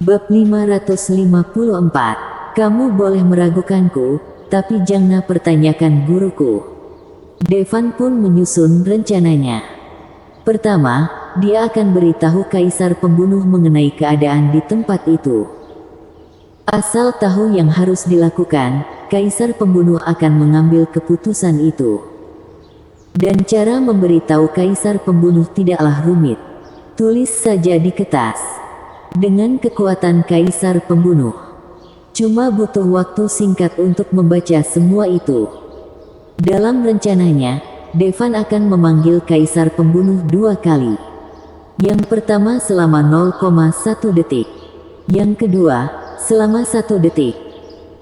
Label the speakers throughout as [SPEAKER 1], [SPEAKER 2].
[SPEAKER 1] Bab 554. Kamu boleh meragukanku, tapi jangan pertanyakan guruku. Devan pun menyusun rencananya. Pertama, dia akan beritahu kaisar pembunuh mengenai keadaan di tempat itu. Asal tahu yang harus dilakukan, kaisar pembunuh akan mengambil keputusan itu. Dan cara memberitahu kaisar pembunuh tidaklah rumit. Tulis saja di kertas. Dengan kekuatan kaisar pembunuh, cuma butuh waktu singkat untuk membaca semua itu. Dalam rencananya, Devan akan memanggil kaisar pembunuh 2 kali. Yang pertama selama 0,1 detik. Yang kedua, selama 1 detik.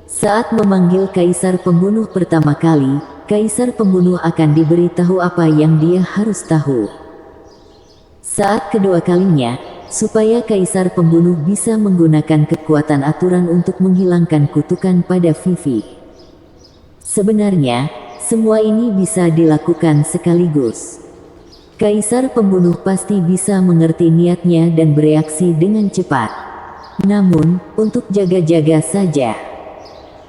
[SPEAKER 1] Saat memanggil kaisar pembunuh pertama kali, kaisar pembunuh akan diberitahu apa yang dia harus tahu. Saat kedua kalinya, supaya kaisar pembunuh bisa menggunakan kekuatan aturan untuk menghilangkan kutukan pada Vivi. Sebenarnya, semua ini bisa dilakukan sekaligus. Kaisar pembunuh pasti bisa mengerti niatnya dan bereaksi dengan cepat. Namun, untuk jaga-jaga saja,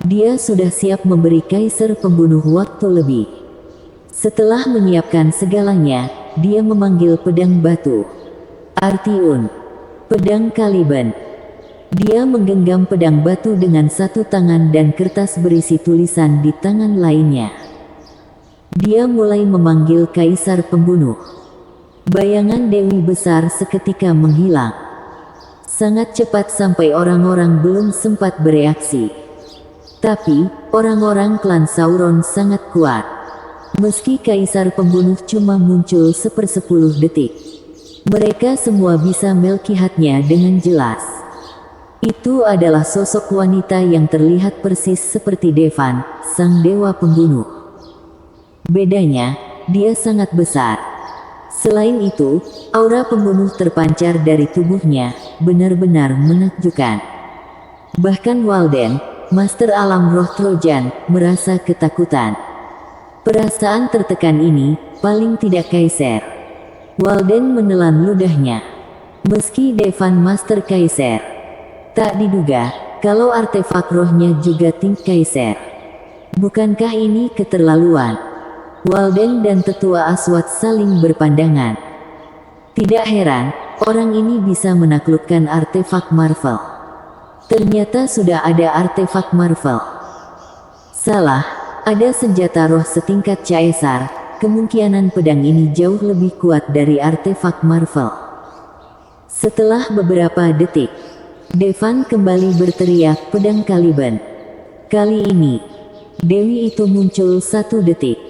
[SPEAKER 1] dia sudah siap memberi kaisar pembunuh waktu lebih. Setelah menyiapkan segalanya, dia memanggil pedang batu. Artiun, pedang Caliban. Dia menggenggam pedang batu dengan satu tangan dan kertas berisi tulisan di tangan lainnya. Dia mulai memanggil kaisar pembunuh. Bayangan Dewi besar seketika menghilang. Sangat cepat sampai orang-orang belum sempat bereaksi. Tapi, orang-orang klan Sauron sangat kuat. Meski kaisar pembunuh cuma muncul 1/10 detik, mereka semua bisa melihatnya dengan jelas. Itu adalah sosok wanita yang terlihat persis seperti Devan, sang dewa pembunuh. Bedanya, dia sangat besar. Selain itu, aura pembunuh terpancar dari tubuhnya, benar-benar menakjubkan. Bahkan Walden, Master Alam Roh Trojan, merasa ketakutan. Perasaan tertekan ini, paling tidak Kaiser. Walden menelan ludahnya. Meski Devan Master Kaiser, tak diduga, kalau artefak rohnya juga tingkat Kaiser. Bukankah ini keterlaluan? Walden dan tetua Aswad saling berpandangan. Tidak heran, orang ini bisa menaklukkan artefak Marvel. Ternyata sudah ada artefak Marvel. Salah. Ada senjata roh setingkat Caesar, kemungkinan pedang ini jauh lebih kuat dari artefak Marvel. Setelah beberapa detik, Devan kembali berteriak pedang Caliban. Kali ini, Dewi itu muncul 1 detik,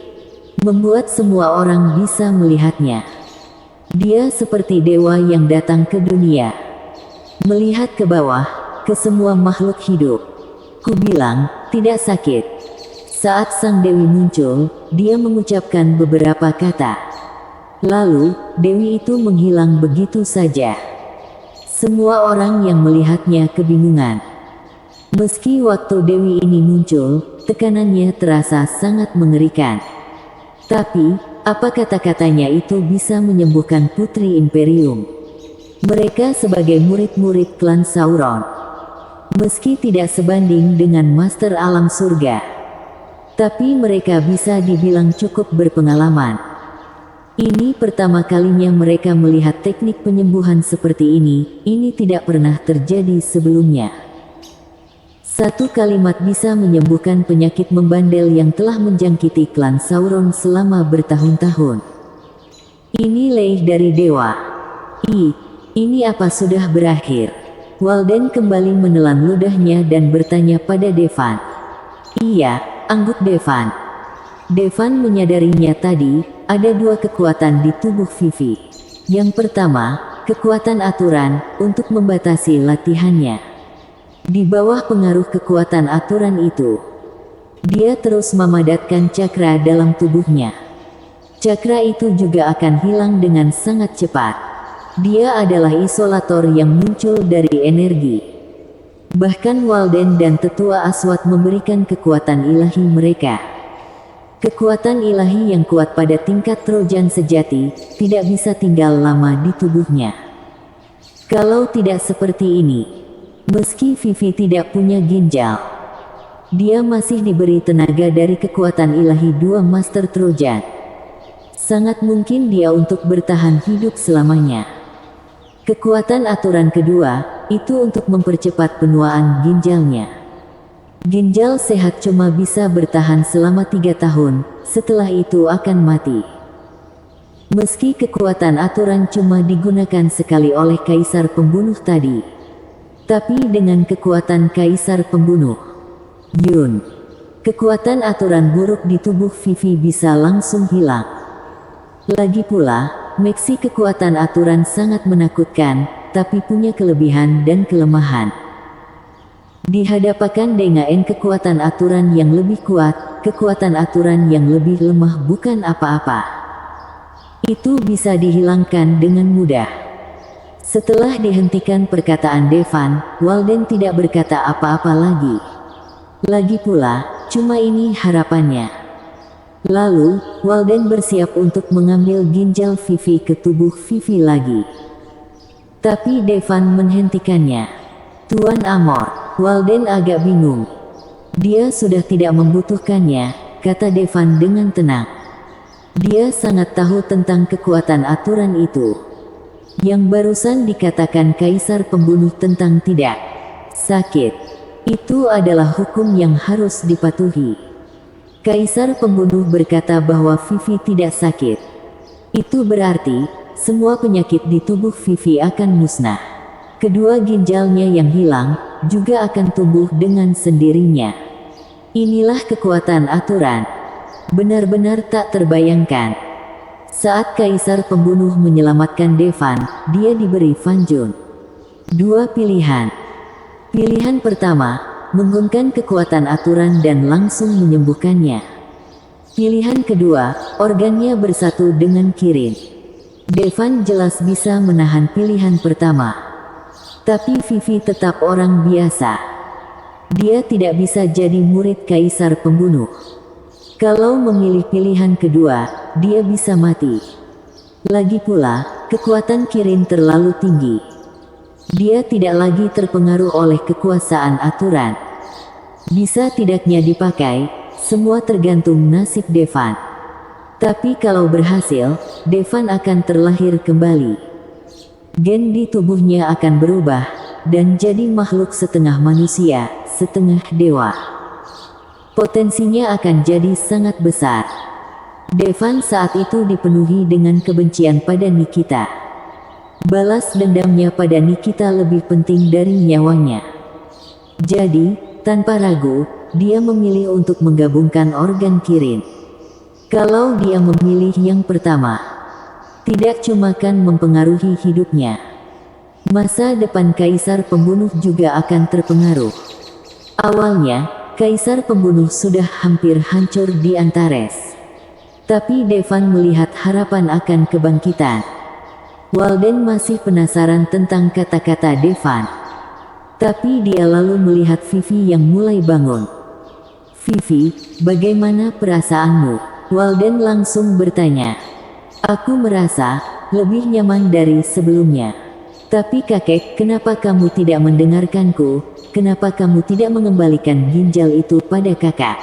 [SPEAKER 1] membuat semua orang bisa melihatnya. Dia seperti dewa yang datang ke dunia, melihat ke bawah, ke semua makhluk hidup. Ku bilang, tidak sakit. Saat sang Dewi muncul, dia mengucapkan beberapa kata. Lalu, Dewi itu menghilang begitu saja. Semua orang yang melihatnya kebingungan. Meski waktu Dewi ini muncul, tekanannya terasa sangat mengerikan. Tapi, apa kata-katanya itu bisa menyembuhkan Putri Imperium? Mereka sebagai murid-murid klan Sauron, meski tidak sebanding dengan Master Alam Surga, tapi mereka bisa dibilang cukup berpengalaman. Ini pertama kalinya mereka melihat teknik penyembuhan seperti ini tidak pernah terjadi sebelumnya. 1 kalimat bisa menyembuhkan penyakit membandel yang telah menjangkiti klan Sauron selama bertahun-tahun. Ini leih dari dewa. Ini apa sudah berakhir? Walden kembali menelan ludahnya dan bertanya pada Devan. Iya, angguk Devan. Devan menyadarinya tadi, ada 2 kekuatan di tubuh Vivi. Yang pertama, kekuatan aturan, untuk membatasi latihannya. Di bawah pengaruh kekuatan aturan itu, dia terus memadatkan cakra dalam tubuhnya. Cakra itu juga akan hilang dengan sangat cepat. Dia adalah isolator yang muncul dari energi. Bahkan Walden dan tetua Aswad memberikan kekuatan ilahi mereka. Kekuatan ilahi yang kuat pada tingkat Trojan sejati, tidak bisa tinggal lama di tubuhnya. Kalau tidak seperti ini, Meski Vivi tidak punya ginjal, dia masih diberi tenaga dari kekuatan ilahi dua Master Trojan. Sangat mungkin dia untuk bertahan hidup selamanya. Kekuatan aturan kedua, itu untuk mempercepat penuaan ginjalnya. Ginjal sehat cuma bisa bertahan selama 3 tahun, setelah itu akan mati. Meski kekuatan aturan cuma digunakan sekali oleh Kaisar Pembunuh tadi, tapi dengan kekuatan Kaisar Pembunuh Yun, kekuatan aturan buruk di tubuh Vivi bisa langsung hilang. Lagi pula, Maxi kekuatan aturan sangat menakutkan, tapi punya kelebihan dan kelemahan. Dihadapkan dengan kekuatan aturan yang lebih kuat, kekuatan aturan yang lebih lemah bukan apa-apa. Itu bisa dihilangkan dengan mudah. Setelah dihentikan perkataan Devan, Walden tidak berkata apa-apa lagi. Lagi pula, cuma ini harapannya. Lalu, Walden bersiap untuk mengambil ginjal Vivi ke tubuh Vivi lagi. Tapi Devan menghentikannya. Tuan Amor, Walden agak bingung. Dia sudah tidak membutuhkannya, kata Devan dengan tenang. Dia sangat tahu tentang kekuatan aturan itu. Yang barusan dikatakan Kaisar Pembunuh tentang tidak sakit. Itu adalah hukum yang harus dipatuhi. Kaisar Pembunuh berkata bahwa Vivi tidak sakit. Itu berarti, semua penyakit di tubuh Vivi akan musnah. Kedua ginjalnya yang hilang, juga akan tumbuh dengan sendirinya. Inilah kekuatan aturan. Benar-benar tak terbayangkan. Saat Kaisar Pembunuh menyelamatkan Devan, dia diberi Fanjun. Dua pilihan. Pilihan pertama, menggunakan kekuatan aturan dan langsung menyembuhkannya. Pilihan kedua, organnya bersatu dengan Kirin. Devan jelas bisa menahan pilihan pertama. Tapi Vivi tetap orang biasa. Dia tidak bisa jadi murid Kaisar Pembunuh. Kalau memilih pilihan kedua, dia bisa mati. Lagi pula, kekuatan Kirin terlalu tinggi. Dia tidak lagi terpengaruh oleh kekuasaan aturan. Bisa tidaknya dipakai, semua tergantung nasib Devan. Tapi kalau berhasil, Devan akan terlahir kembali. Gen di tubuhnya akan berubah, dan jadi makhluk setengah manusia, setengah dewa. Potensinya akan jadi sangat besar. Devan saat itu dipenuhi dengan kebencian pada Nikita. Balas dendamnya pada Nikita lebih penting dari nyawanya. Jadi, tanpa ragu, dia memilih untuk menggabungkan organ Kirin. Kalau dia memilih yang pertama, tidak cuma akan mempengaruhi hidupnya, masa depan Kaisar Pembunuh juga akan terpengaruh. Awalnya, Kaisar Pembunuh sudah hampir hancur di Antares. Tapi Devan melihat harapan akan kebangkitan. Walden masih penasaran tentang kata-kata Devan. Tapi dia lalu melihat Vivi yang mulai bangun. Vivi, bagaimana perasaanmu? Walden langsung bertanya. Aku merasa lebih nyaman dari sebelumnya. Tapi kakek, kenapa kamu tidak mendengarkanku? Kenapa kamu tidak mengembalikan ginjal itu pada kakak?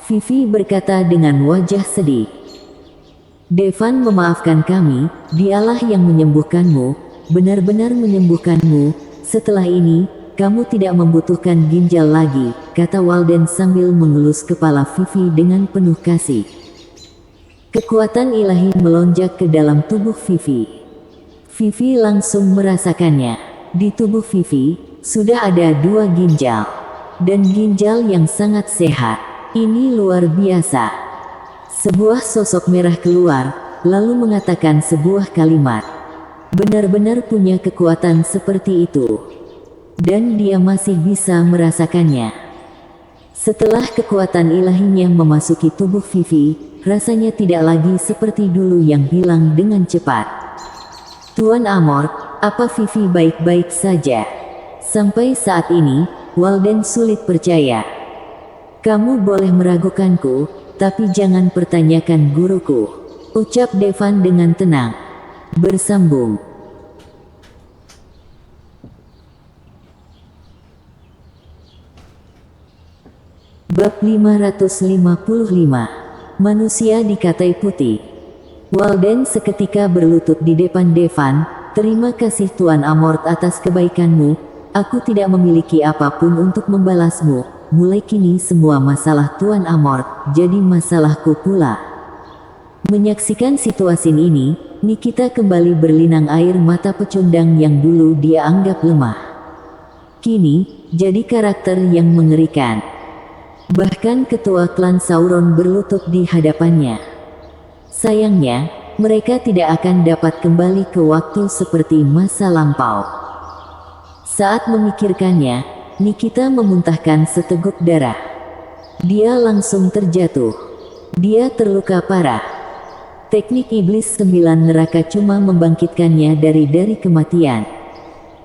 [SPEAKER 1] Vivi berkata dengan wajah sedih. Devan memaafkan kami, dialah yang menyembuhkanmu, benar-benar menyembuhkanmu. Setelah ini, kamu tidak membutuhkan ginjal lagi, kata Walden sambil mengelus kepala Vivi dengan penuh kasih. Kekuatan ilahi melonjak ke dalam tubuh Vivi. Vivi langsung merasakannya. Di tubuh Vivi, sudah ada 2 ginjal. Dan ginjal yang sangat sehat. Ini luar biasa. Sebuah sosok merah keluar, lalu mengatakan sebuah kalimat. Benar-benar punya kekuatan seperti itu. Dan dia masih bisa merasakannya. Setelah kekuatan ilahinya memasuki tubuh Vivi, rasanya tidak lagi seperti dulu yang hilang dengan cepat. Tuan Amor, apa Vivi baik-baik saja? Sampai saat ini, Walden sulit percaya. Kamu boleh meragukanku, tapi jangan pertanyakan guruku, ucap Devan dengan tenang. Bersambung. Bab 555. Manusia di Katai Putih. Walden seketika berlutut di depan Devan. Terima kasih Tuan Amort atas kebaikanmu. Aku tidak memiliki apapun untuk membalasmu. Mulai kini semua masalah Tuan Amort jadi masalahku pula. Menyaksikan situasi ini, Nikita kembali berlinang air mata pecundang yang dulu dia anggap lemah. Kini, jadi karakter yang mengerikan. Bahkan ketua klan Sauron berlutut di hadapannya. Sayangnya, mereka tidak akan dapat kembali ke waktu seperti masa lampau. Saat memikirkannya, Nikita memuntahkan seteguk darah. Dia langsung terjatuh. Dia terluka parah. Teknik iblis 9 neraka cuma membangkitkannya dari kematian.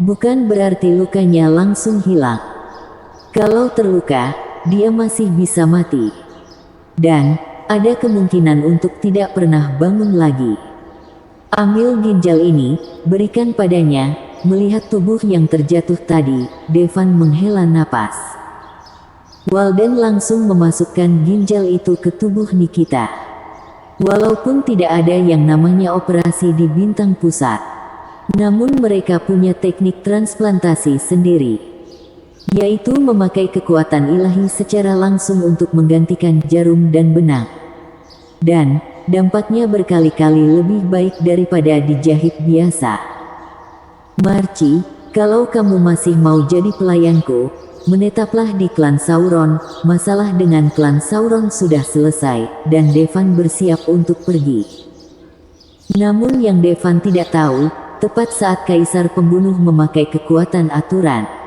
[SPEAKER 1] Bukan berarti lukanya langsung hilang. Kalau terluka, dia masih bisa mati. Dan, ada kemungkinan untuk tidak pernah bangun lagi. Ambil ginjal ini, berikan padanya. Melihat tubuh yang terjatuh tadi, Devan menghela napas. Walden langsung memasukkan ginjal itu ke tubuh Nikita. Walaupun tidak ada yang namanya operasi di Bintang Pusat, namun mereka punya teknik transplantasi sendiri, yaitu memakai kekuatan ilahi secara langsung untuk menggantikan jarum dan benang. Dan, dampaknya berkali-kali lebih baik daripada dijahit biasa. Marci, kalau kamu masih mau jadi pelayanku, menetaplah di klan Sauron. Masalah dengan klan Sauron sudah selesai, dan Devan bersiap untuk pergi. Namun yang Devan tidak tahu, tepat saat Kaisar Pembunuh memakai kekuatan aturan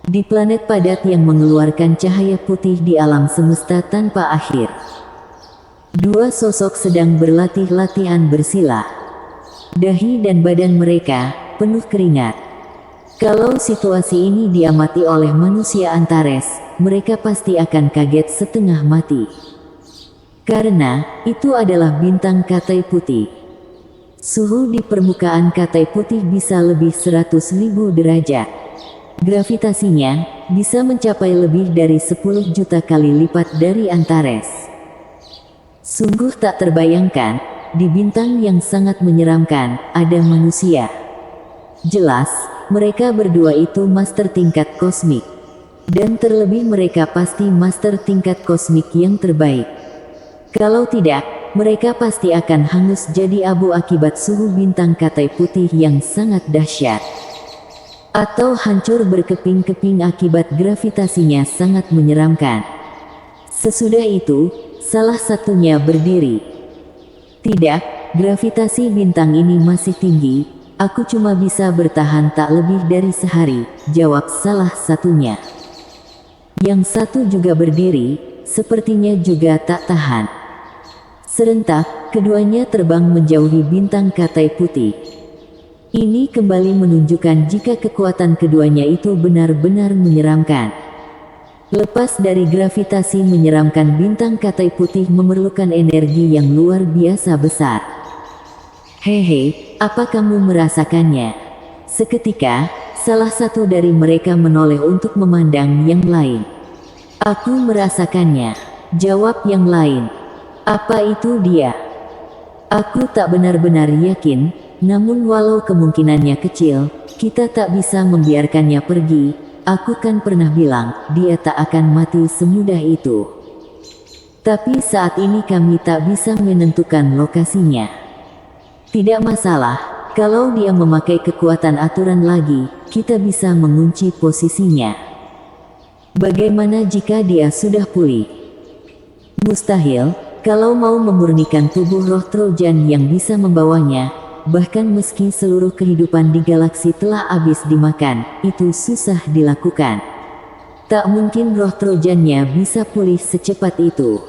[SPEAKER 1] di planet padat yang mengeluarkan cahaya putih di alam semesta tanpa akhir, dua sosok sedang berlatih latihan bersilah. Dahi dan badan mereka penuh keringat. Kalau situasi ini diamati oleh manusia Antares, mereka pasti akan kaget setengah mati. Karena, itu adalah bintang Katai Putih. Suhu di permukaan Katai Putih bisa lebih 100.000 derajat. Gravitasinya bisa mencapai lebih dari 10 juta kali lipat dari Antares. Sungguh tak terbayangkan, di bintang yang sangat menyeramkan, ada manusia. Jelas, mereka berdua itu master tingkat kosmik. Dan terlebih mereka pasti master tingkat kosmik yang terbaik. Kalau tidak, mereka pasti akan hangus jadi abu akibat suhu bintang Katai Putih yang sangat dahsyat. Atau hancur berkeping-keping akibat gravitasinya sangat menyeramkan. Sesudah itu, salah satunya berdiri. Tidak, gravitasi bintang ini masih tinggi. Aku cuma bisa bertahan tak lebih dari sehari, jawab salah satunya. Yang satu juga berdiri, sepertinya juga tak tahan. Serentak, keduanya terbang menjauhi bintang Katai Putih. Ini kembali menunjukkan jika kekuatan keduanya itu benar-benar menyeramkan. Lepas dari gravitasi menyeramkan, bintang Katai Putih memerlukan energi yang luar biasa besar. Hehe, apa kamu merasakannya? Seketika, salah satu dari mereka menoleh untuk memandang yang lain. Aku merasakannya, jawab yang lain. Apa itu dia? Aku tak benar-benar yakin, namun walau kemungkinannya kecil, kita tak bisa membiarkannya pergi. Aku kan pernah bilang, dia tak akan mati semudah itu. Tapi saat ini kami tak bisa menentukan lokasinya. Tidak masalah, kalau dia memakai kekuatan aturan lagi, kita bisa mengunci posisinya. Bagaimana jika dia sudah pulih? Mustahil, kalau mau memurnikan tubuh roh Trojan yang bisa membawanya, bahkan meski seluruh kehidupan di galaksi telah habis dimakan, itu susah dilakukan. Tak mungkin roh Trojannya bisa pulih secepat itu.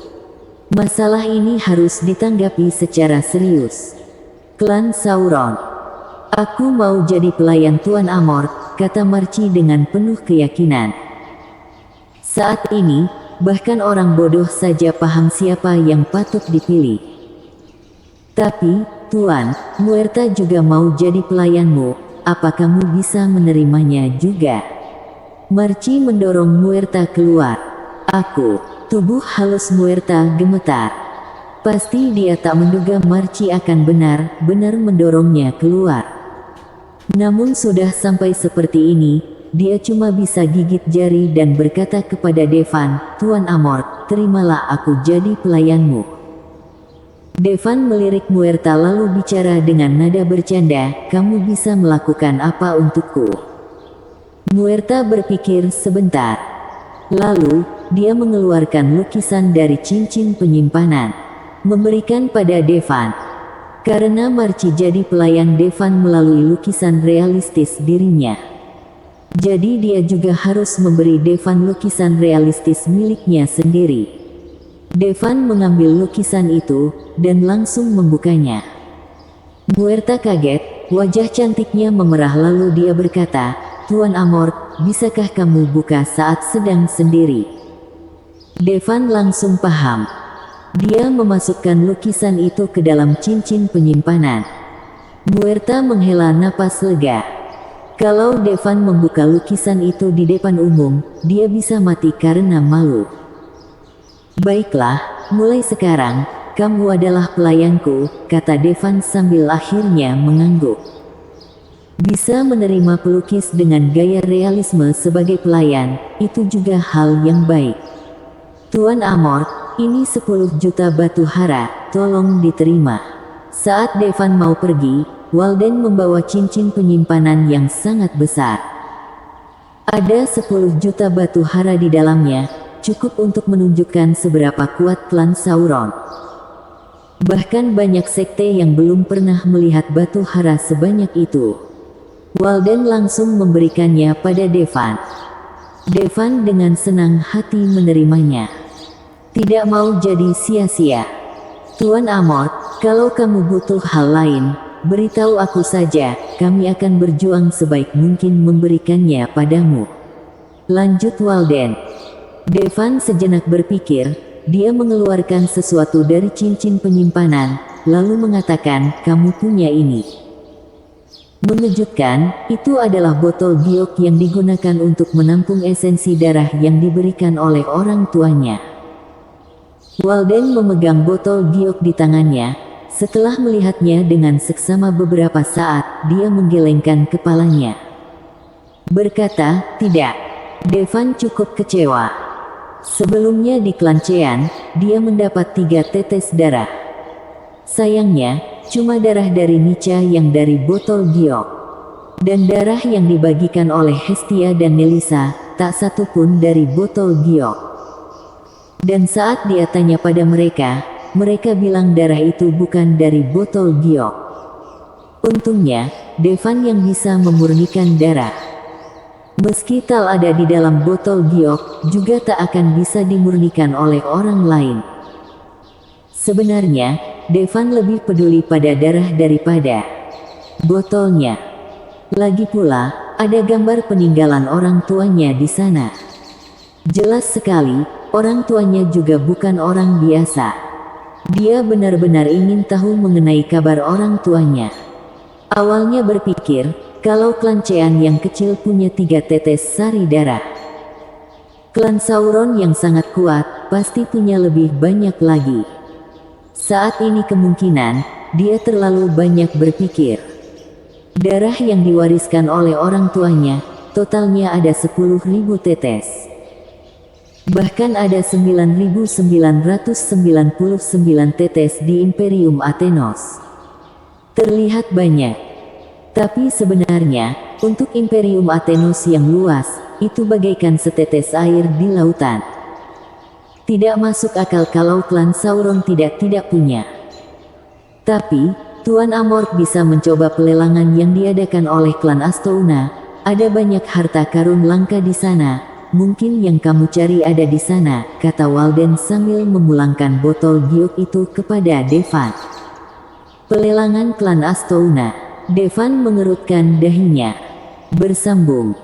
[SPEAKER 1] Masalah ini harus ditanggapi secara serius. Klan Sauron. Aku mau jadi pelayan Tuan Amort, kata Marci dengan penuh keyakinan. Saat ini, bahkan orang bodoh saja paham siapa yang patut dipilih. Tapi, Tuan, Muerta juga mau jadi pelayanmu, apa kamu bisa menerimanya juga? Marci mendorong Muerta keluar. Aku. Tubuh halus Muerta gemetar. Pasti dia tak menduga Marci akan benar-benar mendorongnya keluar. Namun sudah sampai seperti ini, dia cuma bisa gigit jari dan berkata kepada Devan, "Tuan Amort, terimalah aku jadi pelayanmu." Devan melirik Muerta lalu bicara dengan nada bercanda, "Kamu bisa melakukan apa untukku?" Muerta berpikir sebentar. Lalu, dia mengeluarkan lukisan dari cincin penyimpanan, memberikan pada Devan. Karena Marci jadi pelayan Devan melalui lukisan realistis dirinya. Jadi dia juga harus memberi Devan lukisan realistis miliknya sendiri. Devan mengambil lukisan itu, dan langsung membukanya. Muerta kaget, wajah cantiknya memerah lalu dia berkata, "Tuan Amort, bisakah kamu buka saat sedang sendiri?" Devan langsung paham. Dia memasukkan lukisan itu ke dalam cincin penyimpanan. Muerta menghela napas lega. Kalau Devan membuka lukisan itu di depan umum, dia bisa mati karena malu. "Baiklah, mulai sekarang, kamu adalah pelayanku," kata Devan sambil akhirnya mengangguk. Bisa menerima pelukis dengan gaya realisme sebagai pelayan, itu juga hal yang baik. "Tuan Amort, ini 10 juta batu hara, tolong diterima." Saat Devan mau pergi, Walden membawa cincin penyimpanan yang sangat besar. Ada 10 juta batu hara di dalamnya, cukup untuk menunjukkan seberapa kuat klan Sauron. Bahkan banyak sekte yang belum pernah melihat batu hara sebanyak itu. Walden langsung memberikannya pada Devan. Devan dengan senang hati menerimanya. Tidak mau jadi sia-sia. "Tuan Amort, kalau kamu butuh hal lain, beritahu aku saja, kami akan berjuang sebaik mungkin memberikannya padamu," lanjut Walden. Devan sejenak berpikir, dia mengeluarkan sesuatu dari cincin penyimpanan, lalu mengatakan, "Kamu punya ini." Mengejutkan, itu adalah botol giok yang digunakan untuk menampung esensi darah yang diberikan oleh orang tuanya. Walden memegang botol giok di tangannya. Setelah melihatnya dengan seksama beberapa saat, dia menggelengkan kepalanya. Berkata, "Tidak." Devan cukup kecewa. Sebelumnya di klan Chean, dia mendapat 3 tetes darah. Sayangnya, cuma darah dari Nica yang dari botol giok. Dan darah yang dibagikan oleh Hestia dan Nelisa, tak satu pun dari botol giok. Dan saat dia tanya pada mereka, mereka bilang darah itu bukan dari botol giok. Untungnya, Devan yang bisa memurnikan darah. Meski tal ada di dalam botol giok, juga tak akan bisa dimurnikan oleh orang lain. Sebenarnya, Devan lebih peduli pada darah daripada botolnya. Lagi pula, ada gambar peninggalan orang tuanya di sana. Jelas sekali, orang tuanya juga bukan orang biasa. Dia benar-benar ingin tahu mengenai kabar orang tuanya. Awalnya berpikir, kalau klan Chean yang kecil punya 3 tetes sari darah, klan Sauron yang sangat kuat, pasti punya lebih banyak lagi. Saat ini kemungkinan, dia terlalu banyak berpikir. Darah yang diwariskan oleh orang tuanya, totalnya ada 10.000 tetes. Bahkan ada 9.999 tetes di Imperium Athenos. Terlihat banyak. Tapi sebenarnya, untuk Imperium Athenos yang luas, itu bagaikan setetes air di lautan. Tidak masuk akal kalau klan Sauron tidak punya. Tapi, Tuan Amort bisa mencoba pelelangan yang diadakan oleh klan Astouna. Ada banyak harta karun langka di sana. Mungkin yang kamu cari ada di sana, kata Walden sambil memulangkan botol giok itu kepada Devan. Pelelangan klan Astouna. Devan mengerutkan dahinya. Bersambung.